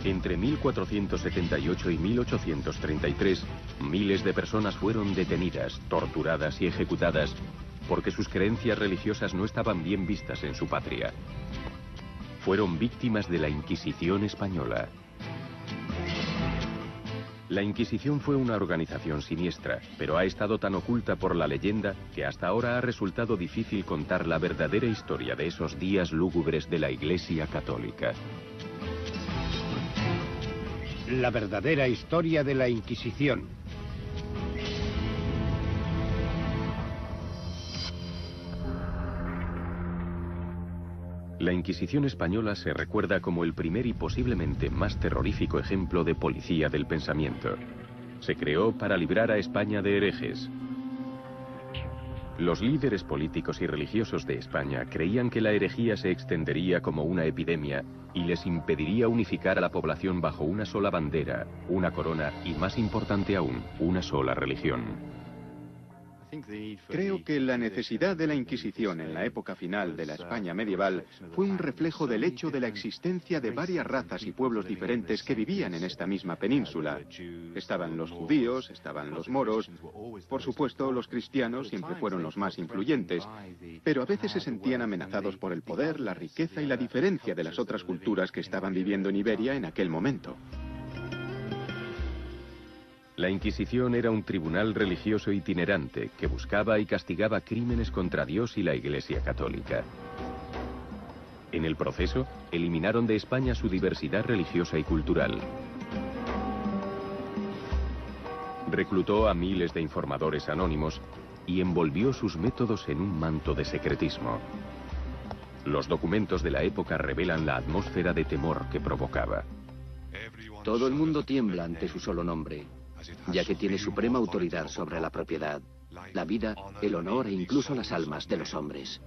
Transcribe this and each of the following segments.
Entre 1478 y 1833, miles de personas fueron detenidas, torturadas y ejecutadas porque sus creencias religiosas no estaban bien vistas en su patria. Fueron víctimas de la Inquisición española. La Inquisición fue una organización siniestra, pero ha estado tan oculta por la leyenda que hasta ahora ha resultado difícil contar la verdadera historia de esos días lúgubres de la Iglesia Católica. La verdadera historia de la Inquisición. La Inquisición española se recuerda como el primer y posiblemente más terrorífico ejemplo de policía del pensamiento. Se creó para librar a España de herejes. Los líderes políticos y religiosos de España creían que la herejía se extendería como una epidemia y les impediría unificar a la población bajo una sola bandera, una corona y, más importante aún, una sola religión. Creo que la necesidad de la Inquisición en la época final de la España medieval fue un reflejo del hecho de la existencia de varias razas y pueblos diferentes que vivían en esta misma península. Estaban los judíos, estaban los moros, por supuesto los cristianos siempre fueron los más influyentes, pero a veces se sentían amenazados por el poder, la riqueza y la diferencia de las otras culturas que estaban viviendo en Iberia en aquel momento. La Inquisición era un tribunal religioso itinerante que buscaba y castigaba crímenes contra Dios y la Iglesia Católica. En el proceso, eliminaron de España su diversidad religiosa y cultural. Reclutó a miles de informadores anónimos y envolvió sus métodos en un manto de secretismo. Los documentos de la época revelan la atmósfera de temor que provocaba. Todo el mundo tiembla ante su solo nombre, ya que tiene suprema autoridad sobre la propiedad, la vida, el honor e incluso las almas de los hombres.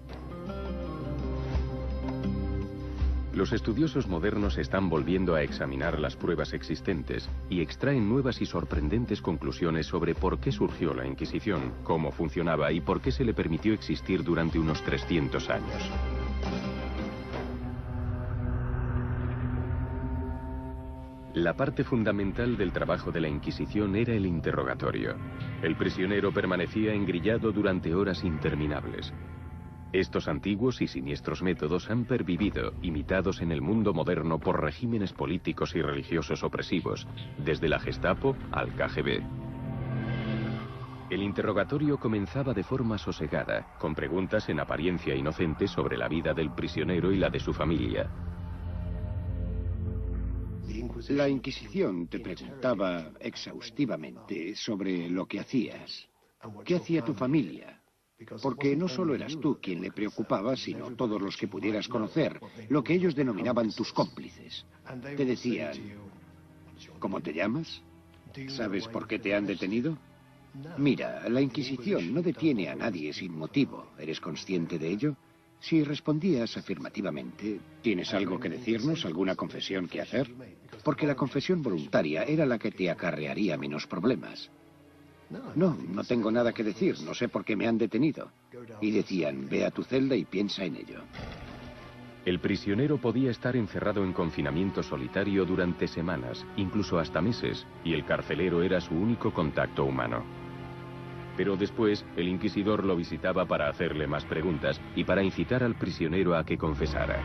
Los estudiosos modernos están volviendo a examinar las pruebas existentes y extraen nuevas y sorprendentes conclusiones sobre por qué surgió la Inquisición, cómo funcionaba y por qué se le permitió existir durante unos 300 años. La parte fundamental del trabajo de la Inquisición era el interrogatorio. El prisionero permanecía engrillado durante horas interminables. Estos antiguos y siniestros métodos han pervivido, imitados en el mundo moderno por regímenes políticos y religiosos opresivos, desde la Gestapo al KGB. El interrogatorio comenzaba de forma sosegada, con preguntas en apariencia inocentes sobre la vida del prisionero y la de su familia. La Inquisición te preguntaba exhaustivamente sobre lo que hacías. ¿Qué hacía tu familia? Porque no solo eras tú quien le preocupaba, sino todos los que pudieras conocer, lo que ellos denominaban tus cómplices. Te decían, ¿cómo te llamas? ¿Sabes por qué te han detenido? Mira, la Inquisición no detiene a nadie sin motivo. ¿Eres consciente de ello? Si respondías afirmativamente, ¿tienes algo que decirnos, alguna confesión que hacer? Porque la confesión voluntaria era la que te acarrearía menos problemas. No, no tengo nada que decir, no sé por qué me han detenido. Y decían, ve a tu celda y piensa en ello. El prisionero podía estar encerrado en confinamiento solitario durante semanas, incluso hasta meses, y el carcelero era su único contacto humano. Pero después, el inquisidor lo visitaba para hacerle más preguntas y para incitar al prisionero a que confesara.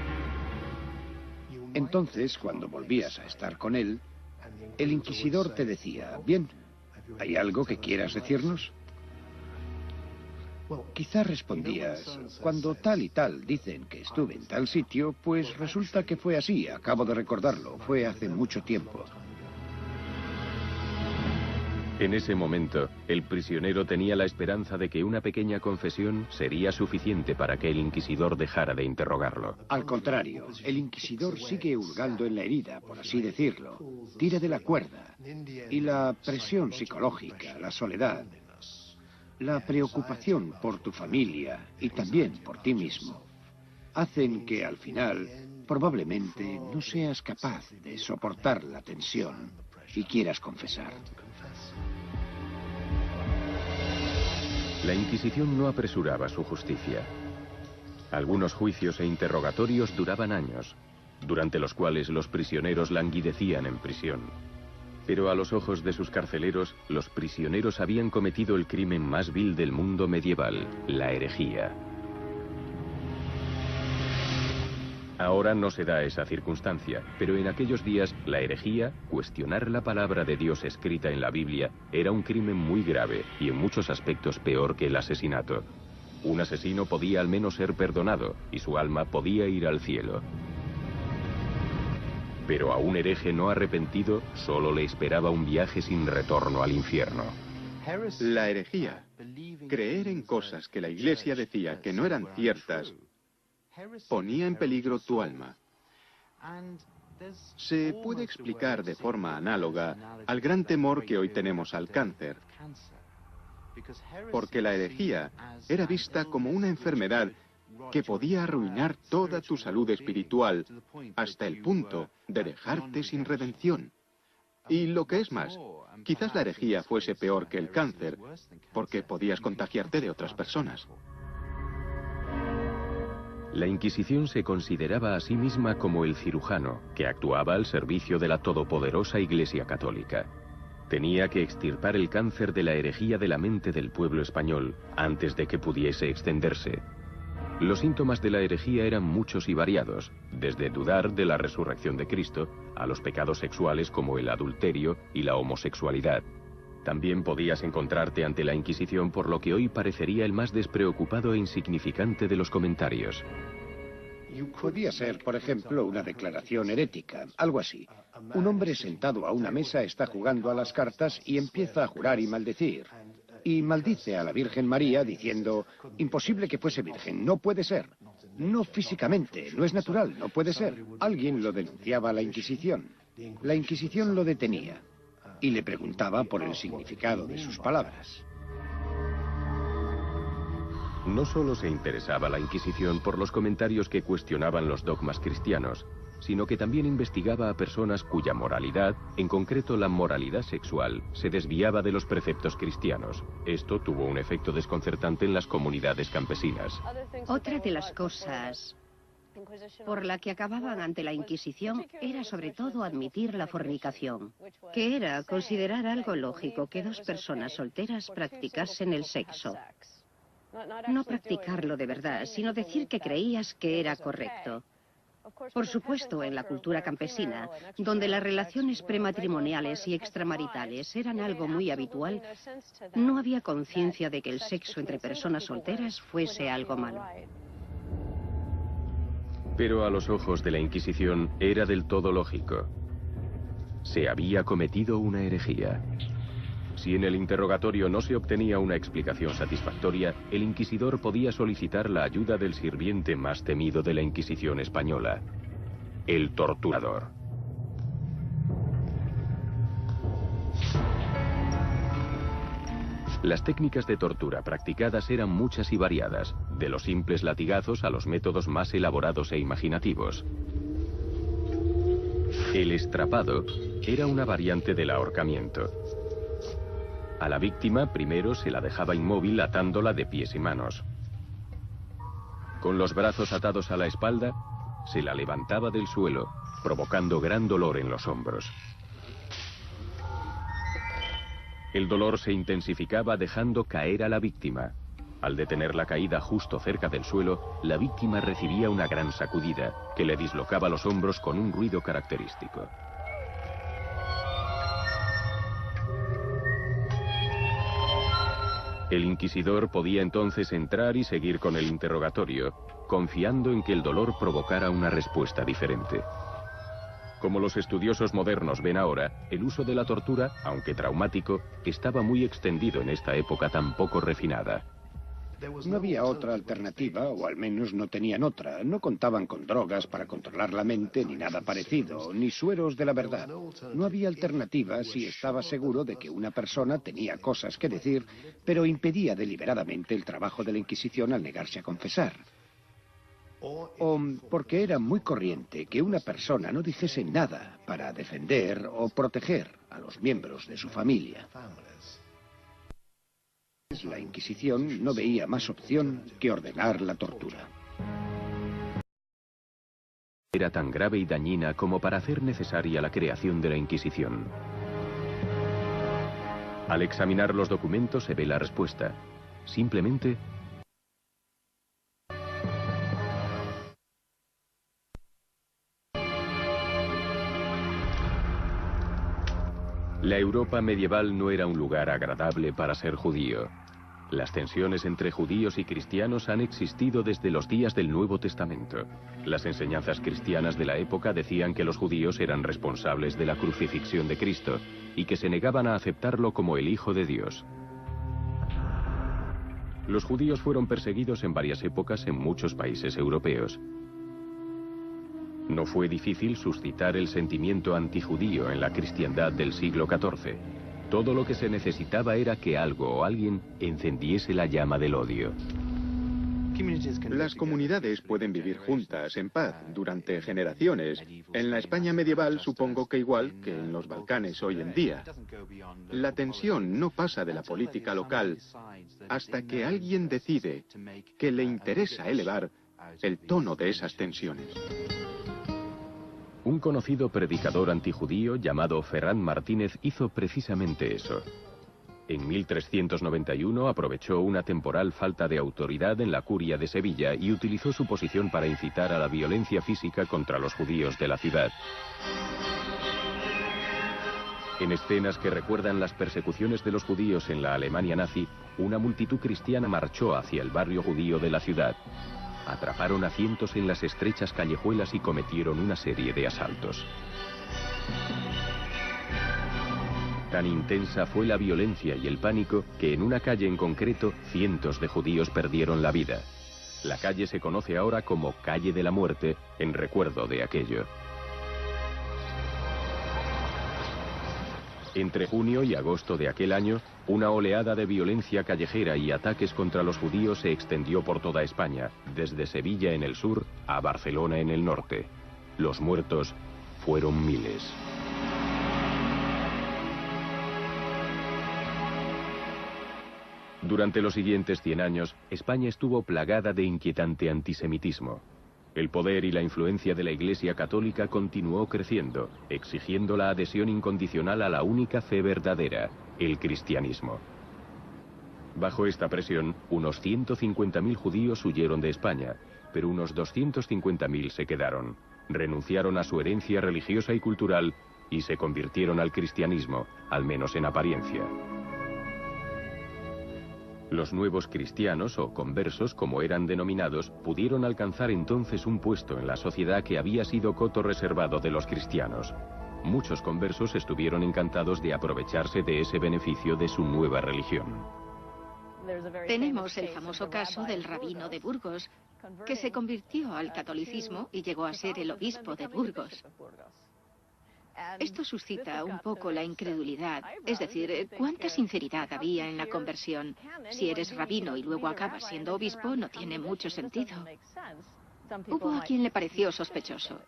Entonces, cuando volvías a estar con él, el inquisidor te decía, bien, ¿hay algo que quieras decirnos? Quizá respondías, cuando tal y tal dicen que estuve en tal sitio, pues resulta que fue así, acabo de recordarlo, fue hace mucho tiempo. En ese momento, el prisionero tenía la esperanza de que una pequeña confesión sería suficiente para que el inquisidor dejara de interrogarlo. Al contrario, el inquisidor sigue hurgando en la herida, por así decirlo. Tira de la cuerda. Y la presión psicológica, la soledad, la preocupación por tu familia y también por ti mismo, hacen que al final probablemente no seas capaz de soportar la tensión y quieras confesar. La Inquisición no apresuraba su justicia. Algunos juicios e interrogatorios duraban años. durante los cuales los prisioneros languidecían en prisión. Pero a los ojos de sus carceleros, los prisioneros habían cometido el crimen más vil del mundo medieval, la herejía. Ahora no se da esa circunstancia, pero en aquellos días la herejía, cuestionar la palabra de Dios escrita en la Biblia, era un crimen muy grave y en muchos aspectos peor que el asesinato. Un asesino podía al menos ser perdonado y su alma podía ir al cielo. Pero a un hereje no arrepentido solo le esperaba un viaje sin retorno al infierno. La herejía, creer en cosas que la Iglesia decía que no eran ciertas, ponía en peligro tu alma. Se puede explicar de forma análoga al gran temor que hoy tenemos al cáncer, porque la herejía era vista como una enfermedad que podía arruinar toda tu salud espiritual hasta el punto de dejarte sin redención. Y lo que es más, quizás la herejía fuese peor que el cáncer, porque podías contagiarte de otras personas. La Inquisición se consideraba a sí misma como el cirujano que actuaba al servicio de la todopoderosa Iglesia Católica. Tenía que extirpar el cáncer de la herejía de la mente del pueblo español antes de que pudiese extenderse. Los síntomas de la herejía eran muchos y variados, desde dudar de la resurrección de Cristo a los pecados sexuales como el adulterio y la homosexualidad. También podías encontrarte ante la Inquisición por lo que hoy parecería el más despreocupado e insignificante de los comentarios. Podía ser, por ejemplo, una declaración herética, algo así. Un hombre sentado a una mesa está jugando a las cartas y empieza a jurar y maldecir. Y maldice a la Virgen María diciendo, imposible que fuese virgen, no puede ser. No físicamente, no es natural, no puede ser. Alguien lo denunciaba a la Inquisición. La Inquisición lo detenía y le preguntaba por el significado de sus palabras. No solo se interesaba la Inquisición por los comentarios que cuestionaban los dogmas cristianos, sino que también investigaba a personas cuya moralidad, en concreto la moralidad sexual, se desviaba de los preceptos cristianos. Esto tuvo un efecto desconcertante en las comunidades campesinas. Otra de las cosas por la que acababan ante la Inquisición era sobre todo admitir la fornicación, que era considerar algo lógico que dos personas solteras practicasen el sexo. No practicarlo de verdad, sino decir que creías que era correcto. Por supuesto, en la cultura campesina, donde las relaciones prematrimoniales y extramaritales eran algo muy habitual, no había conciencia de que el sexo entre personas solteras fuese algo malo. Pero a los ojos de la Inquisición era del todo lógico. Se había cometido una herejía. Si en el interrogatorio no se obtenía una explicación satisfactoria, el inquisidor podía solicitar la ayuda del sirviente más temido de la Inquisición española, el torturador. Las técnicas de tortura practicadas eran muchas y variadas, de los simples latigazos a los métodos más elaborados e imaginativos. El estrapado era una variante del ahorcamiento. A la víctima primero se la dejaba inmóvil atándola de pies y manos. Con los brazos atados a la espalda, se la levantaba del suelo, provocando gran dolor en los hombros. El dolor se intensificaba dejando caer a la víctima. Al detener la caída justo cerca del suelo, la víctima recibía una gran sacudida que le dislocaba los hombros con un ruido característico. El inquisidor podía entonces entrar y seguir con el interrogatorio, confiando en que el dolor provocara una respuesta diferente. Como los estudiosos modernos ven ahora, el uso de la tortura, aunque traumático, estaba muy extendido en esta época tan poco refinada. No había otra alternativa, o al menos no tenían otra. No contaban con drogas para controlar la mente, ni nada parecido, ni sueros de la verdad. No había alternativa si estaba seguro de que una persona tenía cosas que decir, pero impedía deliberadamente el trabajo de la Inquisición al negarse a confesar. O porque era muy corriente que una persona no dijese nada para defender o proteger a los miembros de su familia. La Inquisición no veía más opción que ordenar la tortura. era tan grave y dañina como para hacer necesaria la creación de la Inquisición. Al examinar los documentos se ve la respuesta. Simplemente la Europa medieval no era un lugar agradable para ser judío. Las tensiones entre judíos y cristianos han existido desde los días del Nuevo Testamento. Las enseñanzas cristianas de la época decían que los judíos eran responsables de la crucifixión de Cristo y que se negaban a aceptarlo como el Hijo de Dios. Los judíos fueron perseguidos en varias épocas en muchos países europeos. No fue difícil suscitar el sentimiento antijudío en la cristiandad del siglo XIV. Todo lo que se necesitaba era que algo o alguien encendiese la llama del odio. Las comunidades pueden vivir juntas, en paz, durante generaciones. En la España medieval supongo que igual que en los Balcanes hoy en día. La tensión no pasa de la política local hasta que alguien decide que le interesa elevar el tono de esas tensiones. Un conocido predicador antijudío llamado Ferran Martínez hizo precisamente eso. En 1391 aprovechó una temporal falta de autoridad en la curia de Sevilla y utilizó su posición para incitar a la violencia física contra los judíos de la ciudad. En escenas que recuerdan las persecuciones de los judíos en la Alemania nazi, una multitud cristiana marchó hacia el barrio judío de la ciudad. Atraparon a cientos en las estrechas callejuelas y cometieron una serie de asaltos. Tan intensa fue la violencia y el pánico que en una calle en concreto cientos de judíos perdieron la vida. La calle se conoce ahora como Calle de la Muerte, en recuerdo de aquello. Entre junio y agosto de aquel año, una oleada de violencia callejera y ataques contra los judíos se extendió por toda España, desde Sevilla en el sur a Barcelona en el norte. Los muertos fueron miles. Durante los siguientes 100 años, España estuvo plagada de inquietante antisemitismo. El poder y la influencia de la Iglesia Católica continuó creciendo, exigiendo la adhesión incondicional a la única fe verdadera, el cristianismo. Bajo esta presión, unos 150.000 judíos huyeron de España, pero unos 250.000 se quedaron. Renunciaron a su herencia religiosa y cultural y se convirtieron al cristianismo, al menos en apariencia. Los nuevos cristianos, o conversos como eran denominados, pudieron alcanzar entonces un puesto en la sociedad que había sido coto reservado de los cristianos. Muchos conversos estuvieron encantados de aprovecharse de ese beneficio de su nueva religión. Tenemos el famoso caso del rabino de Burgos, que se convirtió al catolicismo y llegó a ser el obispo de Burgos. Esto suscita un poco la incredulidad, es decir, ¿cuánta sinceridad había en la conversión? Si eres rabino y luego acabas siendo obispo, no tiene mucho sentido. Hubo a quien le pareció sospechoso.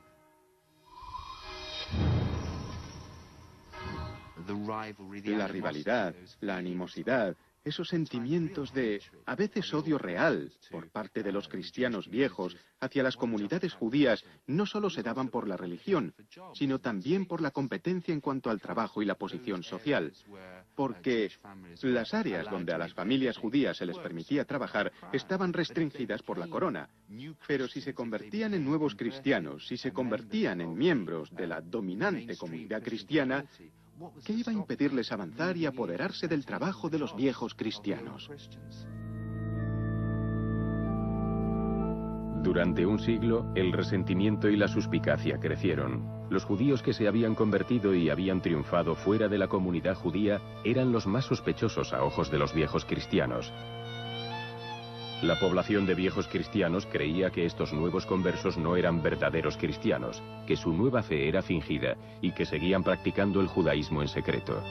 La rivalidad, la animosidad, esos sentimientos de, a veces, odio real por parte de los cristianos viejos hacia las comunidades judías no solo se daban por la religión, sino también por la competencia en cuanto al trabajo y la posición social. Porque las áreas donde a las familias judías se les permitía trabajar estaban restringidas por la corona. Pero si se convertían en nuevos cristianos, si se convertían en miembros de la dominante comunidad cristiana, ¿qué iba a impedirles avanzar y apoderarse del trabajo de los viejos cristianos? Durante un siglo, el resentimiento y la suspicacia crecieron. Los judíos que se habían convertido y habían triunfado fuera de la comunidad judía eran los más sospechosos a ojos de los viejos cristianos. La población de viejos cristianos creía que estos nuevos conversos no eran verdaderos cristianos, que su nueva fe era fingida y que seguían practicando el judaísmo en secreto.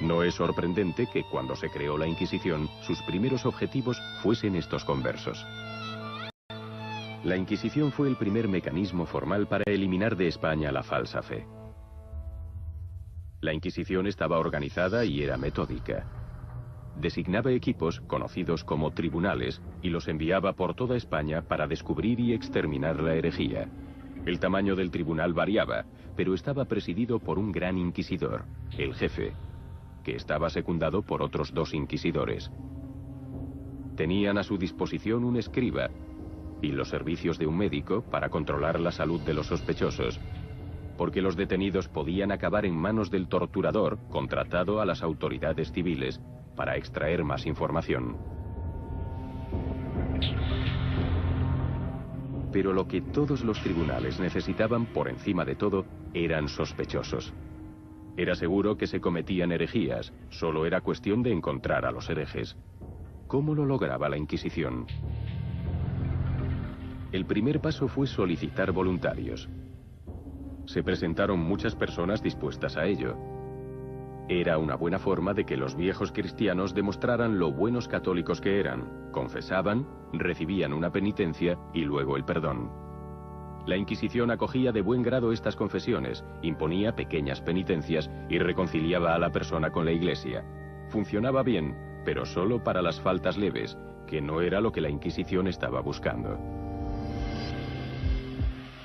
No es sorprendente que cuando se creó la Inquisición, sus primeros objetivos fuesen estos conversos. La Inquisición fue el primer mecanismo formal para eliminar de España la falsa fe. La Inquisición estaba organizada y era metódica. Designaba equipos, conocidos como tribunales, y los enviaba por toda España para descubrir y exterminar la herejía. El tamaño del tribunal variaba, pero estaba presidido por un gran inquisidor, el jefe, que estaba secundado por otros 2 inquisidores. Tenían a su disposición un escriba y los servicios de un médico para controlar la salud de los sospechosos, porque los detenidos podían acabar en manos del torturador contratado a las autoridades civiles para extraer más información. Pero lo que todos los tribunales necesitaban por encima de todo eran sospechosos. Era seguro que se cometían herejías, solo era cuestión de encontrar a los herejes. ¿Cómo lo lograba la Inquisición? El primer paso fue solicitar voluntarios. Se presentaron muchas personas dispuestas a ello. Era una buena forma de que los viejos cristianos demostraran lo buenos católicos que eran. Confesaban, recibían una penitencia y luego el perdón. La Inquisición acogía de buen grado estas confesiones, imponía pequeñas penitencias y reconciliaba a la persona con la Iglesia. Funcionaba bien, pero solo para las faltas leves, que no era lo que la Inquisición estaba buscando.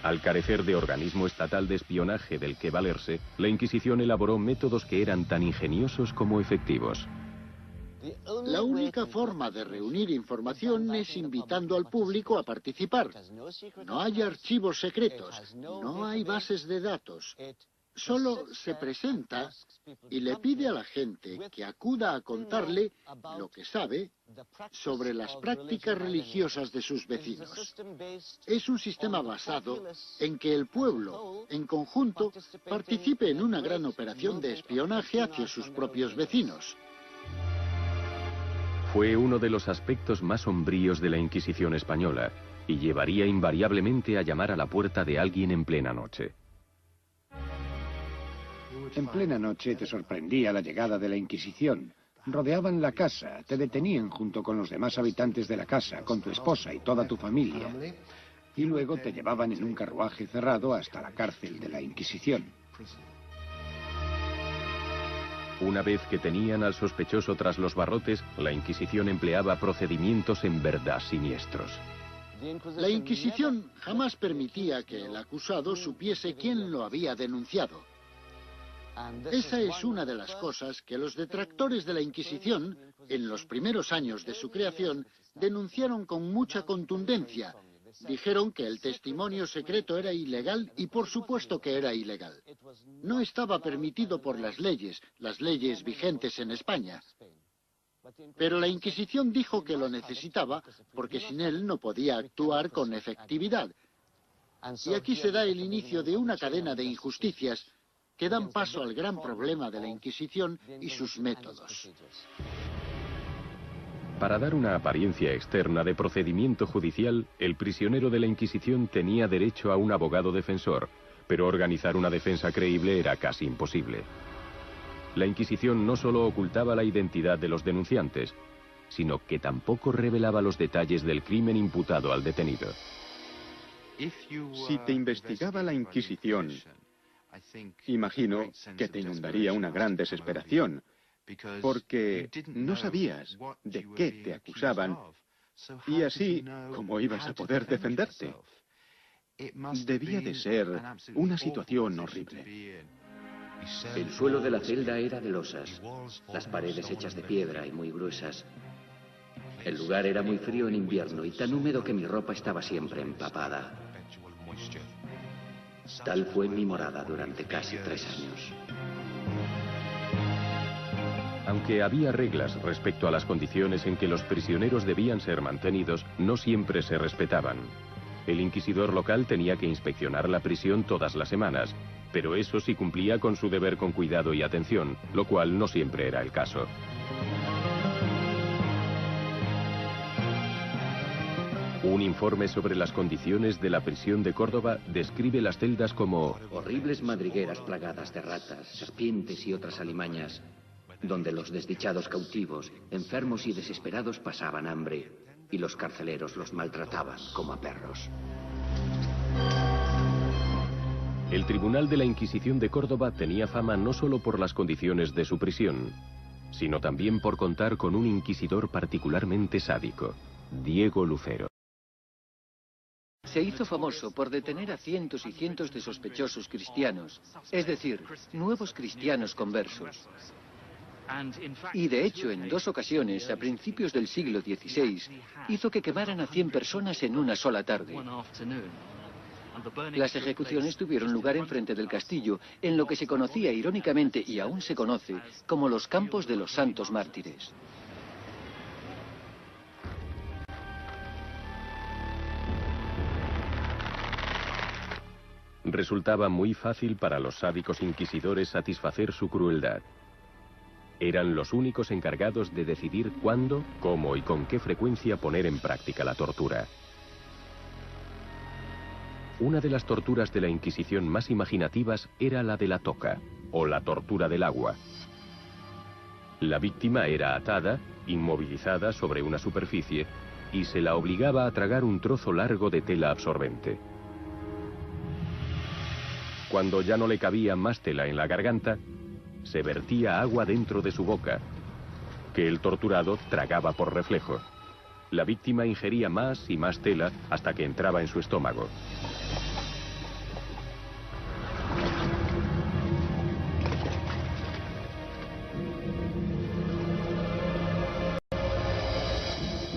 Al carecer de organismo estatal de espionaje del que valerse, la Inquisición elaboró métodos que eran tan ingeniosos como efectivos. La única forma de reunir información es invitando al público a participar. No hay archivos secretos, no hay bases de datos. Solo se presenta y le pide a la gente que acuda a contarle lo que sabe sobre las prácticas religiosas de sus vecinos. Es un sistema basado en que el pueblo, en conjunto, participe en una gran operación de espionaje hacia sus propios vecinos. Fue uno de los aspectos más sombríos de la Inquisición española y llevaría invariablemente a llamar a la puerta de alguien en plena noche. En plena noche te sorprendía la llegada de la Inquisición. Rodeaban la casa, te detenían junto con los demás habitantes de la casa, con tu esposa y toda tu familia. Y luego te llevaban en un carruaje cerrado hasta la cárcel de la Inquisición. Una vez que tenían al sospechoso tras los barrotes, la Inquisición empleaba procedimientos en verdad siniestros. La Inquisición jamás permitía que el acusado supiese quién lo había denunciado. Esa es una de las cosas que los detractores de la Inquisición, en los primeros años de su creación, denunciaron con mucha contundencia. Dijeron que el testimonio secreto era ilegal y por supuesto que era ilegal. No estaba permitido por las leyes vigentes en España. Pero la Inquisición dijo que lo necesitaba porque sin él no podía actuar con efectividad. Y aquí se da el inicio de una cadena de injusticias que dan paso al gran problema de la Inquisición y sus métodos. Para dar una apariencia externa de procedimiento judicial, el prisionero de la Inquisición tenía derecho a un abogado defensor, pero organizar una defensa creíble era casi imposible. La Inquisición no solo ocultaba la identidad de los denunciantes, sino que tampoco revelaba los detalles del crimen imputado al detenido. Si te investigaba la Inquisición, imagino que te inundaría una gran desesperación, porque no sabías de qué te acusaban y así cómo ibas a poder defenderte. Debía de ser una situación horrible. El suelo de la celda era de losas, las paredes hechas de piedra y muy gruesas. El lugar era muy frío en invierno y tan húmedo que mi ropa estaba siempre empapada. Tal fue mi morada durante casi 3 años. Aunque había reglas respecto a las condiciones en que los prisioneros debían ser mantenidos, no siempre se respetaban. El inquisidor local tenía que inspeccionar la prisión todas las semanas, pero eso sí cumplía con su deber con cuidado y atención, lo cual no siempre era el caso. Un informe sobre las condiciones de la prisión de Córdoba describe las celdas como horribles madrigueras plagadas de ratas, serpientes y otras alimañas, donde los desdichados cautivos, enfermos y desesperados pasaban hambre, y los carceleros los maltrataban como a perros. El Tribunal de la Inquisición de Córdoba tenía fama no solo por las condiciones de su prisión, sino también por contar con un inquisidor particularmente sádico, Diego Lucero. se hizo famoso por detener a cientos y cientos de sospechosos cristianos, es decir, nuevos cristianos conversos. Y de hecho, en 2 ocasiones, a principios del siglo XVI, hizo que quemaran a 100 personas en una sola tarde. Las ejecuciones tuvieron lugar enfrente del castillo, en lo que se conocía irónicamente y aún se conoce como los Campos de los Santos Mártires. Resultaba muy fácil para los sádicos inquisidores satisfacer su crueldad. Eran los únicos encargados de decidir cuándo, cómo y con qué frecuencia poner en práctica la tortura. Una de las torturas de la Inquisición más imaginativas era la de la toca, o la tortura del agua. La víctima era atada, inmovilizada sobre una superficie, y se la obligaba a tragar un trozo largo de tela absorbente. Cuando ya no le cabía más tela en la garganta, se vertía agua dentro de su boca, que el torturado tragaba por reflejo. La víctima ingería más y más tela hasta que entraba en su estómago.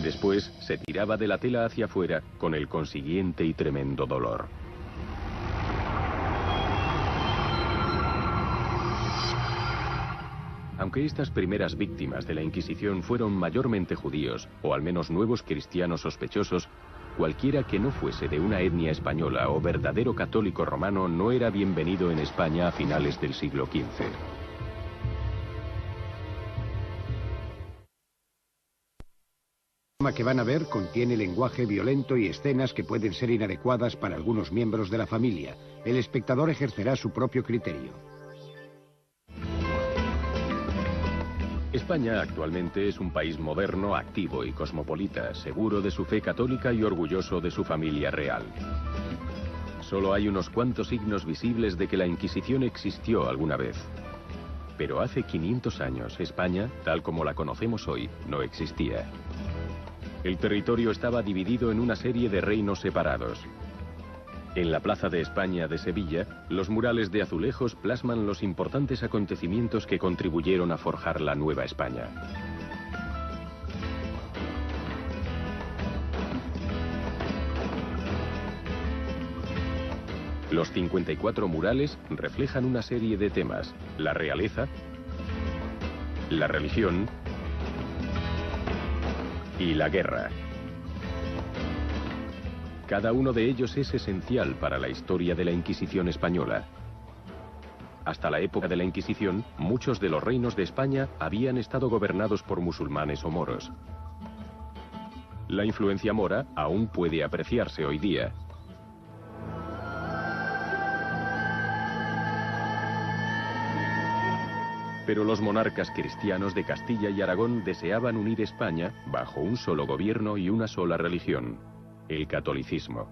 Después se tiraba de la tela hacia afuera con el consiguiente y tremendo dolor. Aunque estas primeras víctimas de la Inquisición fueron mayormente judíos, o al menos nuevos cristianos sospechosos, cualquiera que no fuese de una etnia española o verdadero católico romano no era bienvenido en España a finales del siglo XV. El programa que van a ver contiene lenguaje violento y escenas que pueden ser inadecuadas para algunos miembros de la familia. El espectador ejercerá su propio criterio. España actualmente es un país moderno, activo y cosmopolita, seguro de su fe católica y orgulloso de su familia real. Solo hay unos cuantos signos visibles de que la Inquisición existió alguna vez. Pero hace 500 años, España, tal como la conocemos hoy, no existía. El territorio estaba dividido en una serie de reinos separados. En la Plaza de España de Sevilla, los murales de azulejos plasman los importantes acontecimientos que contribuyeron a forjar la Nueva España. Los 54 murales reflejan una serie de temas: la realeza, la religión y la guerra. Cada uno de ellos es esencial para la historia de la Inquisición española. Hasta la época de la Inquisición, muchos de los reinos de España habían estado gobernados por musulmanes o moros. La influencia mora aún puede apreciarse hoy día. Pero los monarcas cristianos de Castilla y Aragón deseaban unir España bajo un solo gobierno y una sola religión: el catolicismo.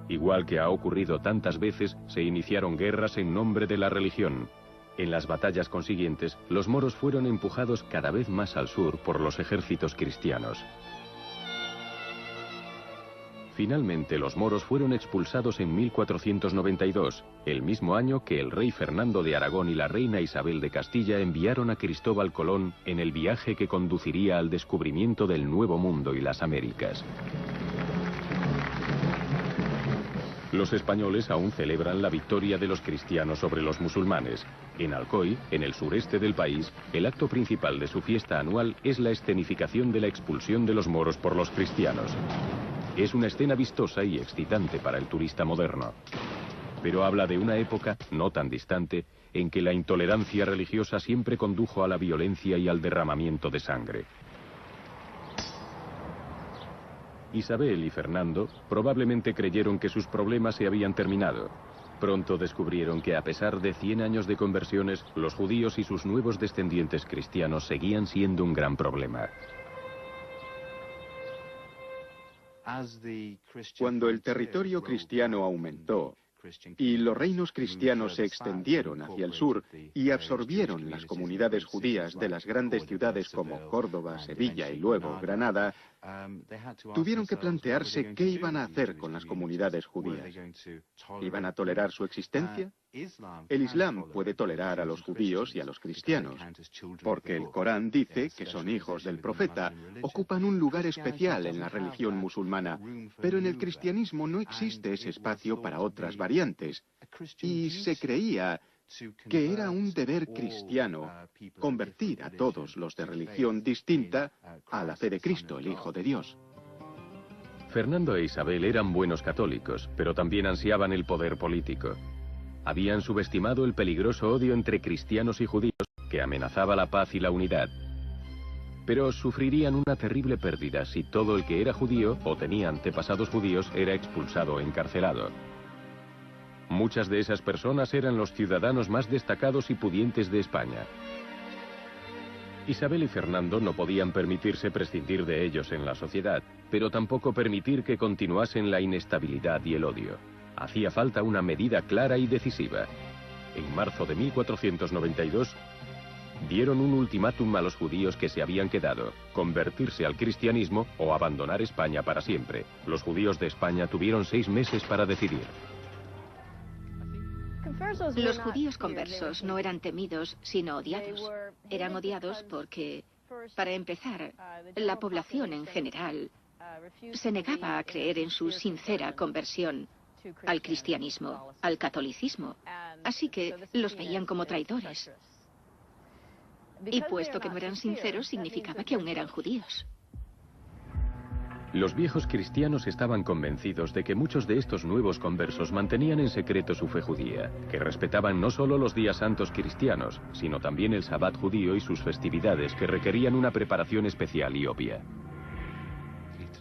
Igual que ha ocurrido tantas veces, se iniciaron guerras en nombre de la religión. En las batallas consiguientes, los moros fueron empujados cada vez más al sur por los ejércitos cristianos. Finalmente, los moros fueron expulsados en 1492, el mismo año que el rey Fernando de Aragón y la reina Isabel de Castilla enviaron a Cristóbal Colón en el viaje que conduciría al descubrimiento del Nuevo Mundo y las Américas. Los españoles aún celebran la victoria de los cristianos sobre los musulmanes. En Alcoy, en el sureste del país, el acto principal de su fiesta anual es la escenificación de la expulsión de los moros por los cristianos. Es una escena vistosa y excitante para el turista moderno. Pero habla de una época, no tan distante, en que la intolerancia religiosa siempre condujo a la violencia y al derramamiento de sangre. Isabel y Fernando probablemente creyeron que sus problemas se habían terminado. Pronto descubrieron que a pesar de 100 años de conversiones, los judíos y sus nuevos descendientes cristianos seguían siendo un gran problema. Cuando el territorio cristiano aumentó, y los reinos cristianos se extendieron hacia el sur y absorbieron las comunidades judías de las grandes ciudades como Córdoba, Sevilla y luego Granada, tuvieron que plantearse qué iban a hacer con las comunidades judías. ¿Iban a tolerar su existencia? El Islam puede tolerar a los judíos y a los cristianos, porque el Corán dice que son hijos del profeta, ocupan un lugar especial en la religión musulmana, pero en el cristianismo no existe ese espacio para otras variantes, y se creía que era un deber cristiano convertir a todos los de religión distinta a la fe de Cristo, el Hijo de Dios. Fernando e Isabel eran buenos católicos, pero también ansiaban el poder político. Habían subestimado el peligroso odio entre cristianos y judíos que amenazaba la paz y la unidad. Pero sufrirían una terrible pérdida si todo el que era judío o tenía antepasados judíos era expulsado o encarcelado. Muchas de esas personas eran los ciudadanos más destacados y pudientes de España. Isabel y Fernando no podían permitirse prescindir de ellos en la sociedad, pero tampoco permitir que continuasen la inestabilidad y el odio. Hacía falta una medida clara y decisiva. En marzo de 1492, dieron un ultimátum a los judíos que se habían quedado: convertirse al cristianismo o abandonar España para siempre. Los judíos de España tuvieron 6 meses para decidir. Los judíos conversos no eran temidos, sino odiados. Eran odiados porque, para empezar, la población en general se negaba a creer en su sincera conversión al cristianismo, al catolicismo. Así que los veían como traidores. Y puesto que no eran sinceros, significaba que aún eran judíos. Los viejos cristianos estaban convencidos de que muchos de estos nuevos conversos mantenían en secreto su fe judía, que respetaban no solo los días santos cristianos, sino también el sabbat judío y sus festividades, que requerían una preparación especial y obvia.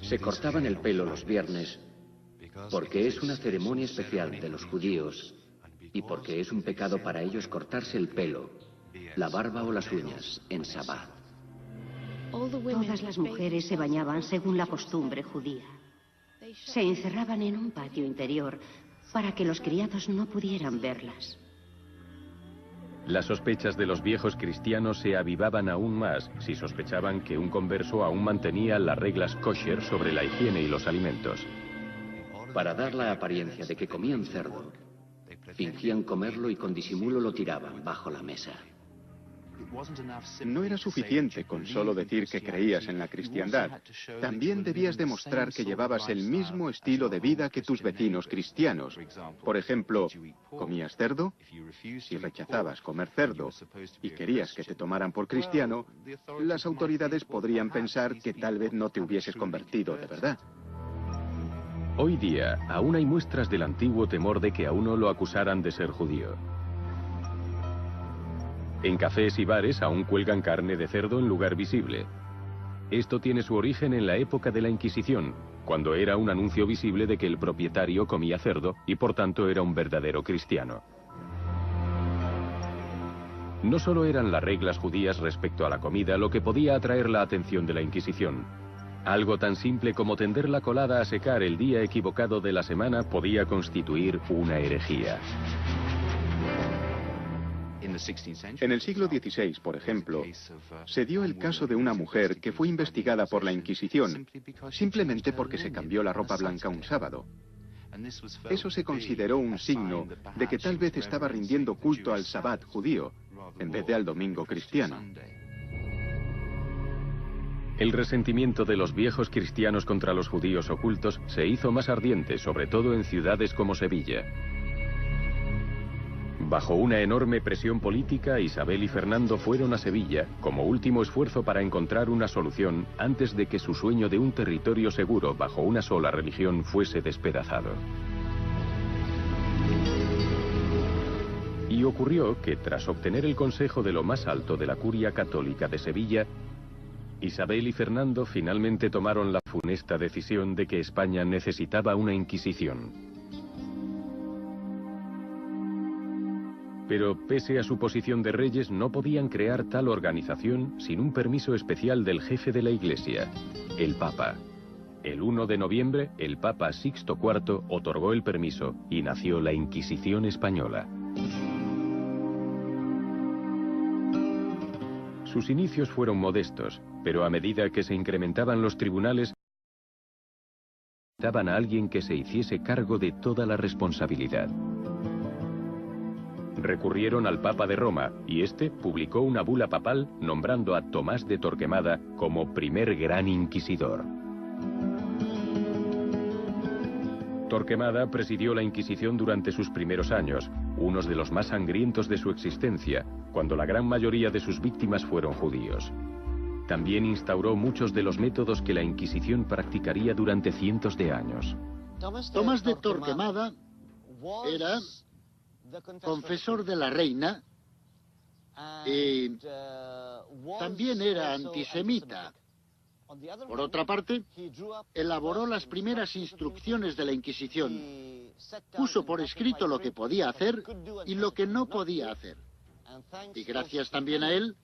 Se cortaban el pelo los viernes porque es una ceremonia especial de los judíos y porque es un pecado para ellos cortarse el pelo, la barba o las uñas en sabbat. Todas las mujeres se bañaban según la costumbre judía. Se encerraban en un patio interior para que los criados no pudieran verlas. Las sospechas de los viejos cristianos se avivaban aún más si sospechaban que un converso aún mantenía las reglas kosher sobre la higiene y los alimentos. Para dar la apariencia de que comían cerdo, fingían comerlo y con disimulo lo tiraban bajo la mesa. No era suficiente con solo decir que creías en la cristiandad. También debías demostrar que llevabas el mismo estilo de vida que tus vecinos cristianos. Por ejemplo, ¿comías cerdo? Si rechazabas comer cerdo y querías que te tomaran por cristiano, las autoridades podrían pensar que tal vez no te hubieses convertido de verdad. Hoy día, aún hay muestras del antiguo temor de que a uno lo acusaran de ser judío. En cafés y bares aún cuelgan carne de cerdo en lugar visible. Esto tiene su origen en la época de la Inquisición, cuando era un anuncio visible de que el propietario comía cerdo y por tanto era un verdadero cristiano. No solo eran las reglas judías respecto a la comida lo que podía atraer la atención de la Inquisición. Algo tan simple como tender la colada a secar el día equivocado de la semana podía constituir una herejía. En el siglo XVI, por ejemplo, se dio el caso de una mujer que fue investigada por la Inquisición simplemente porque se cambió la ropa blanca un sábado. Eso se consideró un signo de que tal vez estaba rindiendo culto al sabbat judío en vez de al domingo cristiano. El resentimiento de los viejos cristianos contra los judíos ocultos se hizo más ardiente, sobre todo en ciudades como Sevilla. Bajo una enorme presión política, Isabel y Fernando fueron a Sevilla como último esfuerzo para encontrar una solución antes de que su sueño de un territorio seguro bajo una sola religión fuese despedazado. Y ocurrió que, tras obtener el consejo de lo más alto de la curia católica de Sevilla, Isabel y Fernando finalmente tomaron la funesta decisión de que España necesitaba una Inquisición. Pero pese a su posición de reyes, no podían crear tal organización sin un permiso especial del jefe de la Iglesia, el Papa. El 1 de noviembre, el Papa Sixto IV otorgó el permiso y nació la Inquisición española. Sus inicios fueron modestos, pero a medida que se incrementaban los tribunales, necesitaban a alguien que se hiciese cargo de toda la responsabilidad. Recurrieron al Papa de Roma y este publicó una bula papal nombrando a Tomás de Torquemada como primer gran inquisidor. Torquemada presidió la Inquisición durante sus primeros años, unos de los más sangrientos de su existencia, cuando la gran mayoría de sus víctimas fueron judíos. También instauró muchos de los métodos que la Inquisición practicaría durante cientos de años. Tomás de Torquemada era confesor de la reina y también era antisemita. Por otra parte, elaboró las primeras instrucciones de la Inquisición. Puso por escrito lo que podía hacer y lo que no podía hacer. Y gracias también a él,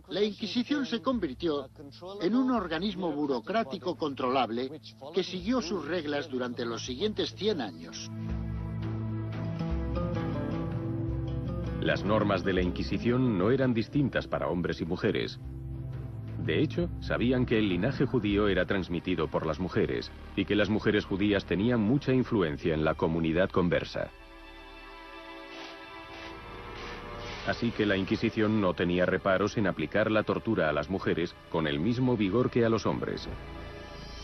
la Inquisición se convirtió en un organismo burocrático controlable que siguió sus reglas durante los siguientes 100 años. Las normas de la Inquisición no eran distintas para hombres y mujeres. De hecho, sabían que el linaje judío era transmitido por las mujeres y que las mujeres judías tenían mucha influencia en la comunidad conversa. Así que la Inquisición no tenía reparos en aplicar la tortura a las mujeres con el mismo vigor que a los hombres.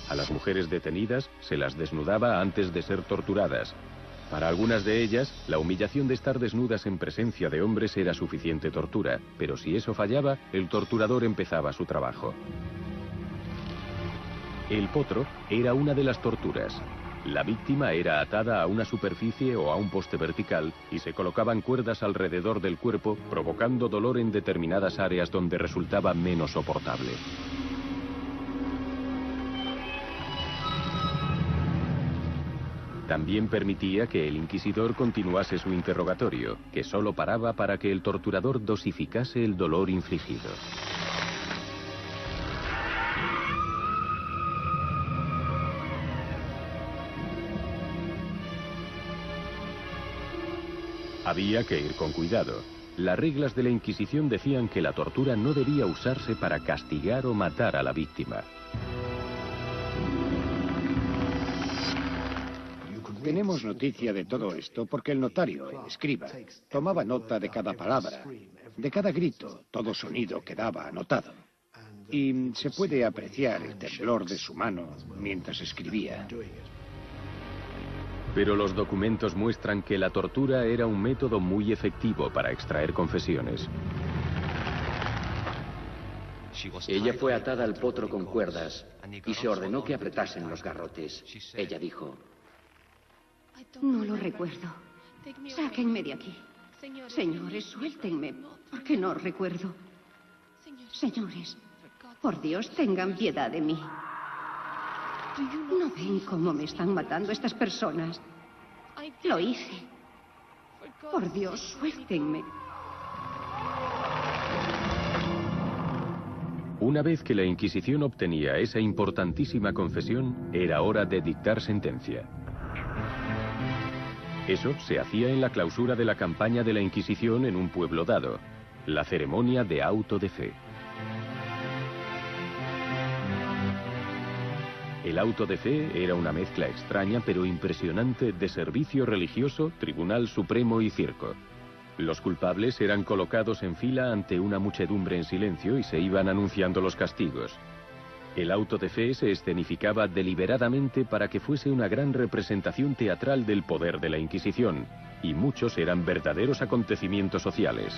A las mujeres detenidas se las desnudaba antes de ser torturadas. Para algunas de ellas, la humillación de estar desnudas en presencia de hombres era suficiente tortura, pero si eso fallaba, el torturador empezaba su trabajo. El potro era una de las torturas. La víctima era atada a una superficie o a un poste vertical y se colocaban cuerdas alrededor del cuerpo, provocando dolor en determinadas áreas donde resultaba menos soportable. También permitía que el inquisidor continuase su interrogatorio, que solo paraba para que el torturador dosificase el dolor infligido. Había que ir con cuidado. Las reglas de la Inquisición decían que la tortura no debía usarse para castigar o matar a la víctima. Tenemos noticia de todo esto porque el notario, el escriba, tomaba nota de cada palabra, de cada grito, todo sonido quedaba anotado. Y se puede apreciar el temblor de su mano mientras escribía. Pero los documentos muestran que la tortura era un método muy efectivo para extraer confesiones. Ella fue atada al potro con cuerdas y se ordenó que apretasen los garrotes. Ella dijo: No lo recuerdo. Sáquenme de aquí. Señores, suéltenme, porque no recuerdo. Señores, por Dios, tengan piedad de mí. ¿No ven cómo me están matando estas personas? Lo hice. Por Dios, suéltenme. Una vez que la Inquisición obtenía esa importantísima confesión, era hora de dictar sentencia. Eso se hacía en la clausura de la campaña de la Inquisición en un pueblo dado, la ceremonia de auto de fe. El auto de fe era una mezcla extraña pero impresionante de servicio religioso, tribunal supremo y circo. Los culpables eran colocados en fila ante una muchedumbre en silencio y se iban anunciando los castigos. El auto de fe se escenificaba deliberadamente para que fuese una gran representación teatral del poder de la Inquisición, y muchos eran verdaderos acontecimientos sociales.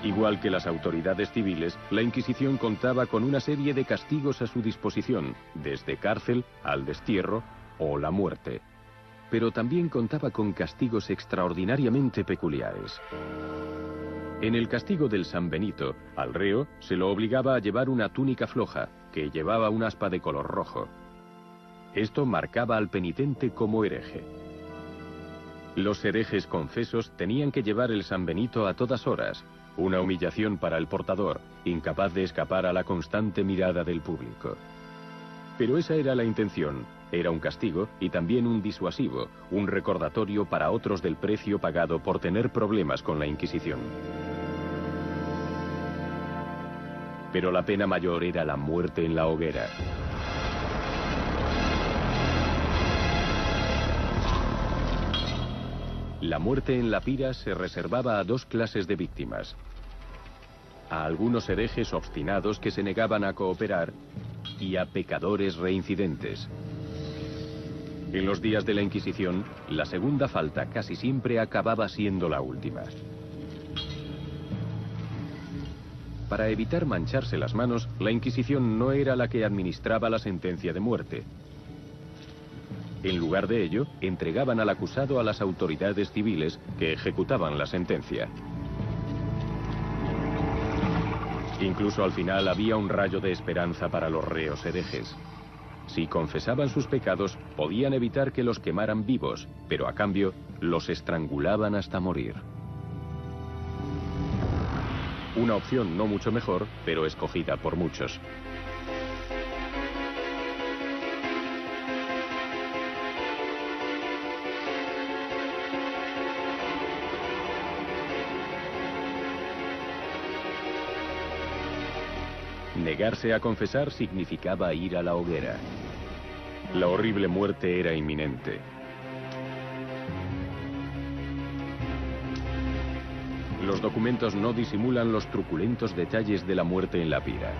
Igual que las autoridades civiles, la Inquisición contaba con una serie de castigos a su disposición, desde cárcel al destierro o la muerte. Pero también contaba con castigos extraordinariamente peculiares. En el castigo del San Benito, al reo se lo obligaba a llevar una túnica floja, que llevaba un aspa de color rojo. Esto marcaba al penitente como hereje. Los herejes confesos tenían que llevar el San Benito a todas horas, una humillación para el portador, incapaz de escapar a la constante mirada del público. Pero esa era la intención. Era un castigo y también un disuasivo, un recordatorio para otros del precio pagado por tener problemas con la Inquisición. Pero la pena mayor era la muerte en la hoguera. La muerte en la pira se reservaba a dos clases de víctimas. A algunos herejes obstinados que se negaban a cooperar y a pecadores reincidentes. En los días de la Inquisición, la segunda falta casi siempre acababa siendo la última. Para evitar mancharse las manos, la Inquisición no era la que administraba la sentencia de muerte. En lugar de ello, entregaban al acusado a las autoridades civiles que ejecutaban la sentencia. Incluso al final había un rayo de esperanza para los reos herejes. Si confesaban sus pecados, podían evitar que los quemaran vivos, pero a cambio, los estrangulaban hasta morir. Una opción no mucho mejor, pero escogida por muchos. Negarse a confesar significaba ir a la hoguera. La horrible muerte era inminente. Los documentos no disimulan los truculentos detalles de la muerte en la pira.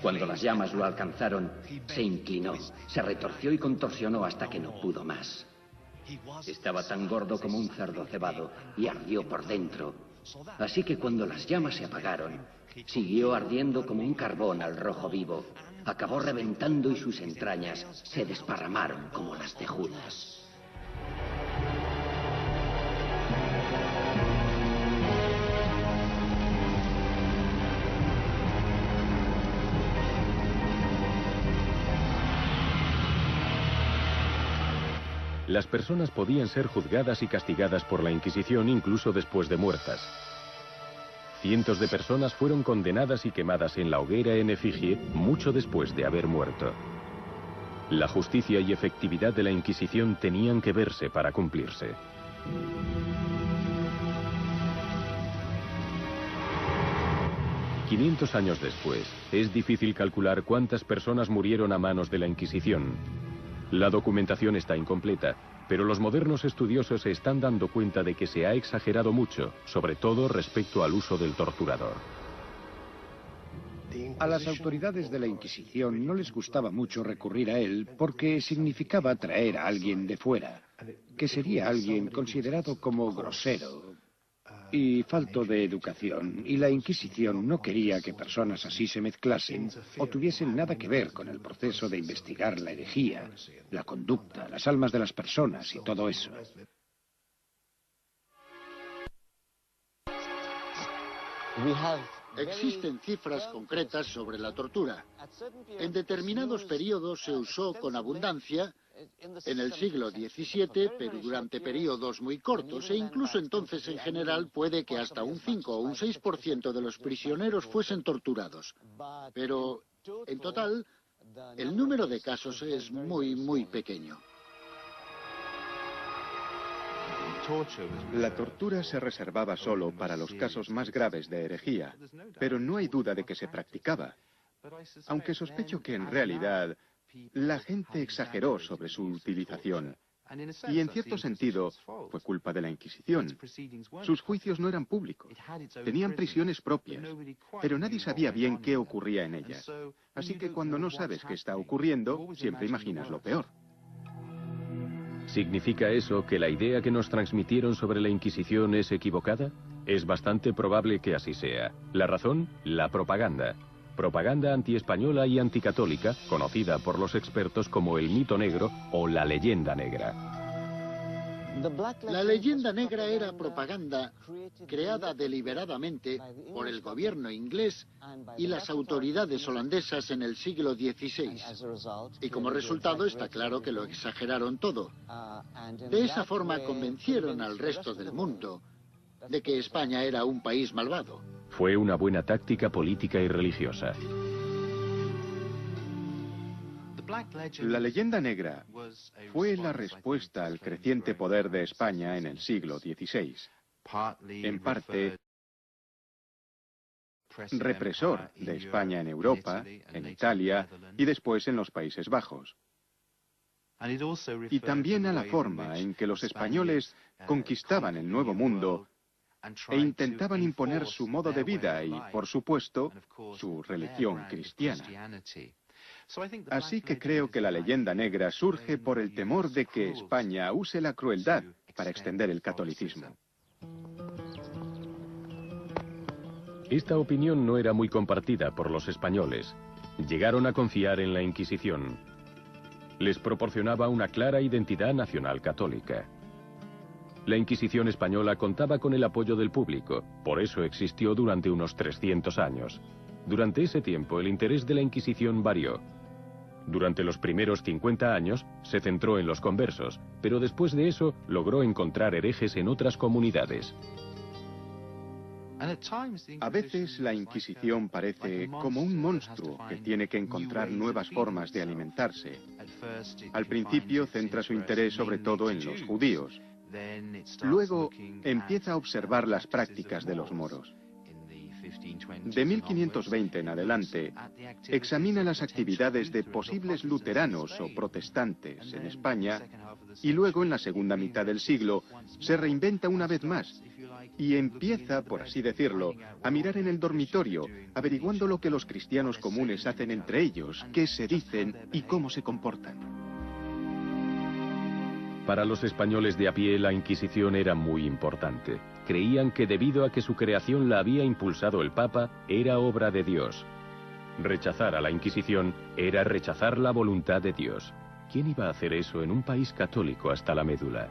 Cuando las llamas lo alcanzaron, se inclinó, se retorció y contorsionó hasta que no pudo más. Estaba tan gordo como un cerdo cebado y ardió por dentro. Así que cuando las llamas se apagaron, siguió ardiendo como un carbón al rojo vivo. Acabó reventando y sus entrañas se desparramaron como las de Judas. Las personas podían ser juzgadas y castigadas por la Inquisición incluso después de muertas. Cientos de personas fueron condenadas y quemadas en la hoguera en efigie mucho después de haber muerto. La justicia y efectividad de la Inquisición tenían que verse para cumplirse. $500 años después, es difícil calcular cuántas personas murieron a manos de la Inquisición. La documentación está incompleta, pero los modernos estudiosos se están dando cuenta de que se ha exagerado mucho, sobre todo respecto al uso del torturador. A las autoridades de la Inquisición no les gustaba mucho recurrir a él porque significaba traer a alguien de fuera, que sería alguien considerado como grosero y falto de educación, y la Inquisición no quería que personas así se mezclasen o tuviesen nada que ver con el proceso de investigar la herejía, la conducta, las almas de las personas y todo eso. Existen cifras concretas sobre la tortura. En determinados periodos se usó con abundancia, en el siglo XVII, pero durante periodos muy cortos, e incluso entonces en general puede que hasta un 5 o un 6% de los prisioneros fuesen torturados. Pero, en total, el número de casos es muy pequeño. La tortura se reservaba solo para los casos más graves de herejía, pero no hay duda de que se practicaba. Aunque sospecho que en realidad la gente exageró sobre su utilización. Y en cierto sentido fue culpa de la Inquisición. Sus juicios no eran públicos. Tenían prisiones propias, pero nadie sabía bien qué ocurría en ellas. Así que cuando no sabes qué está ocurriendo, siempre imaginas lo peor. ¿Significa eso que la idea que nos transmitieron sobre la Inquisición es equivocada? Es bastante probable que así sea. ¿La razón? La propaganda. Propaganda antiespañola y anticatólica, conocida por los expertos como el mito negro o la leyenda negra. La leyenda negra era propaganda creada deliberadamente por el gobierno inglés y las autoridades holandesas en el siglo XVI. Y como resultado está claro que lo exageraron todo. De esa forma convencieron al resto del mundo de que España era un país malvado. Fue una buena táctica política y religiosa. La leyenda negra fue la respuesta al creciente poder de España en el siglo XVI. En parte, represor de España en Europa, en Italia y después en los Países Bajos. Y también a la forma en que los españoles conquistaban el Nuevo Mundo e intentaban imponer su modo de vida y, por supuesto, su religión cristiana. Así que creo que la leyenda negra surge por el temor de que España use la crueldad para extender el catolicismo. Esta opinión no era muy compartida por los españoles. Llegaron a confiar en la Inquisición. Les proporcionaba una clara identidad nacional católica. La Inquisición española contaba con el apoyo del público, por eso existió durante unos 300 años. Durante ese tiempo, el interés de la Inquisición varió. Durante los primeros 50 años, se centró en los conversos, pero después de eso, logró encontrar herejes en otras comunidades. A veces la Inquisición parece como un monstruo que tiene que encontrar nuevas formas de alimentarse. Al principio centra su interés sobre todo en los judíos. Luego empieza a observar las prácticas de los moros. De 1520 en adelante, examina las actividades de posibles luteranos o protestantes en España y luego, en la segunda mitad del siglo, se reinventa una vez más y empieza, por así decirlo, a mirar en el dormitorio, averiguando lo que los cristianos comunes hacen entre ellos, qué se dicen y cómo se comportan. Para los españoles de a pie, la Inquisición era muy importante. Creían que debido a que su creación la había impulsado el Papa, era obra de Dios. Rechazar a la Inquisición era rechazar la voluntad de Dios. ¿Quién iba a hacer eso en un país católico hasta la médula?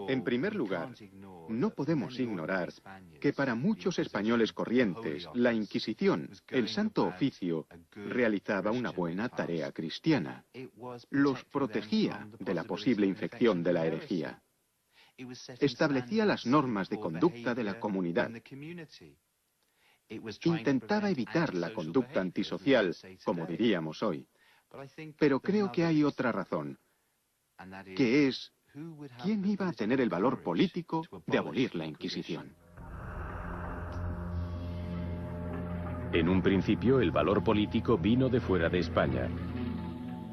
En primer lugar, no podemos ignorar que para muchos españoles corrientes, la Inquisición, el Santo Oficio, realizaba una buena tarea cristiana. Los protegía de la posible infección de la herejía. Establecía las normas de conducta de la comunidad. Intentaba evitar la conducta antisocial, como diríamos hoy. Pero creo que hay otra razón, que es: ¿quién iba a tener el valor político de abolir la Inquisición? En un principio, el valor político vino de fuera de España.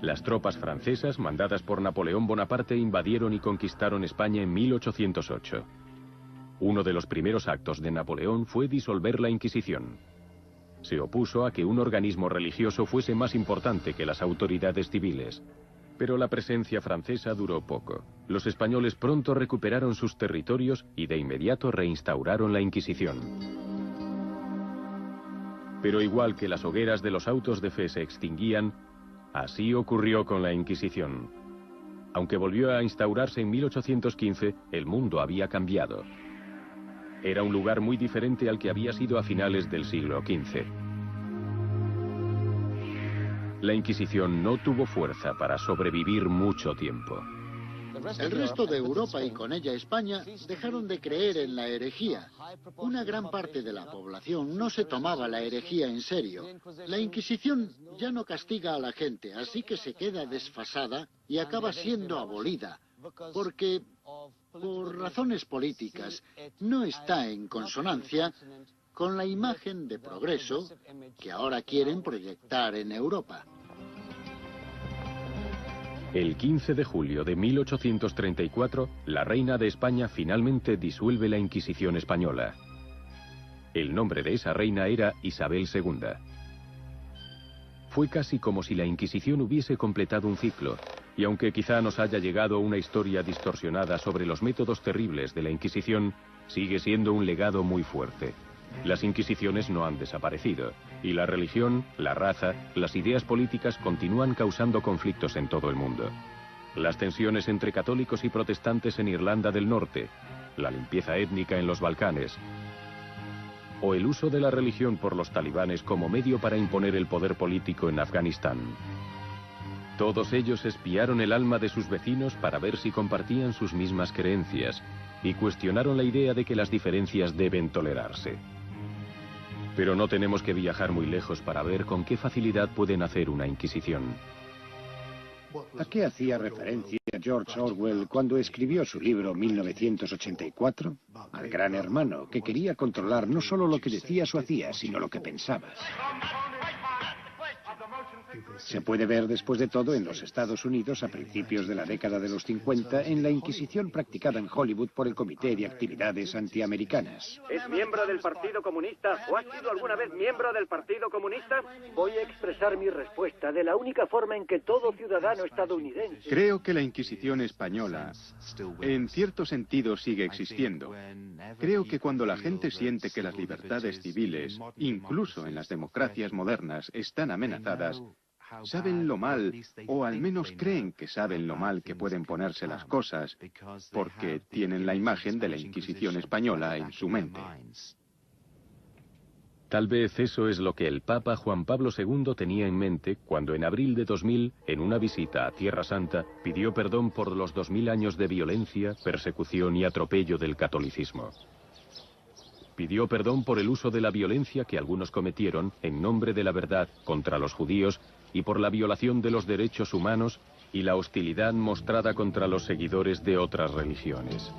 Las tropas francesas, mandadas por Napoleón Bonaparte, invadieron y conquistaron España en 1808. Uno de los primeros actos de Napoleón fue disolver la Inquisición. Se opuso a que un organismo religioso fuese más importante que las autoridades civiles. Pero la presencia francesa duró poco. Los españoles pronto recuperaron sus territorios y de inmediato reinstauraron la Inquisición. Pero igual que las hogueras de los autos de fe se extinguían, así ocurrió con la Inquisición. Aunque volvió a instaurarse en 1815, el mundo había cambiado. Era un lugar muy diferente al que había sido a finales del siglo XV. La Inquisición no tuvo fuerza para sobrevivir mucho tiempo. El resto de Europa y con ella España dejaron de creer en la herejía. Una gran parte de la población no se tomaba la herejía en serio. La Inquisición ya no castiga a la gente, así que se queda desfasada y acaba siendo abolida, porque, por razones políticas, no está en consonancia con la imagen de progreso que ahora quieren proyectar en Europa. El 15 de julio de 1834, la reina de España finalmente disuelve la Inquisición española. El nombre de esa reina era Isabel II. Fue casi como si la Inquisición hubiese completado un ciclo, y aunque quizá nos haya llegado una historia distorsionada sobre los métodos terribles de la Inquisición, sigue siendo un legado muy fuerte. Las inquisiciones no han desaparecido, y la religión, la raza, las ideas políticas continúan causando conflictos en todo el mundo. Las tensiones entre católicos y protestantes en Irlanda del Norte, la limpieza étnica en los Balcanes, o el uso de la religión por los talibanes como medio para imponer el poder político en Afganistán. Todos ellos espiaron el alma de sus vecinos para ver si compartían sus mismas creencias, y cuestionaron la idea de que las diferencias deben tolerarse. Pero no tenemos que viajar muy lejos para ver con qué facilidad pueden hacer una inquisición. ¿A qué hacía referencia George Orwell cuando escribió su libro 1984? Al gran hermano, que quería controlar no solo lo que decías o hacías, sino lo que pensabas. Se puede ver, después de todo, en los Estados Unidos a principios de la década de los 50, en la Inquisición practicada en Hollywood por el Comité de Actividades Antiamericanas. ¿Es miembro del Partido Comunista o ha sido alguna vez miembro del Partido Comunista? Voy a expresar mi respuesta de la única forma en que todo ciudadano estadounidense... Creo que la Inquisición española, en cierto sentido, sigue existiendo. Creo que cuando la gente siente que las libertades civiles, incluso en las democracias modernas, están amenazadas, saben lo mal, o al menos creen que saben lo mal que pueden ponerse las cosas, porque tienen la imagen de la Inquisición española en su mente. Tal vez eso es lo que el Papa Juan Pablo II tenía en mente cuando en abril de 2000, en una visita a Tierra Santa, pidió perdón por los 2000 años de violencia, persecución y atropello del catolicismo. Pidió perdón por el uso de la violencia que algunos cometieron en nombre de la verdad contra los judíos y por la violación de los derechos humanos y la hostilidad mostrada contra los seguidores de otras religiones.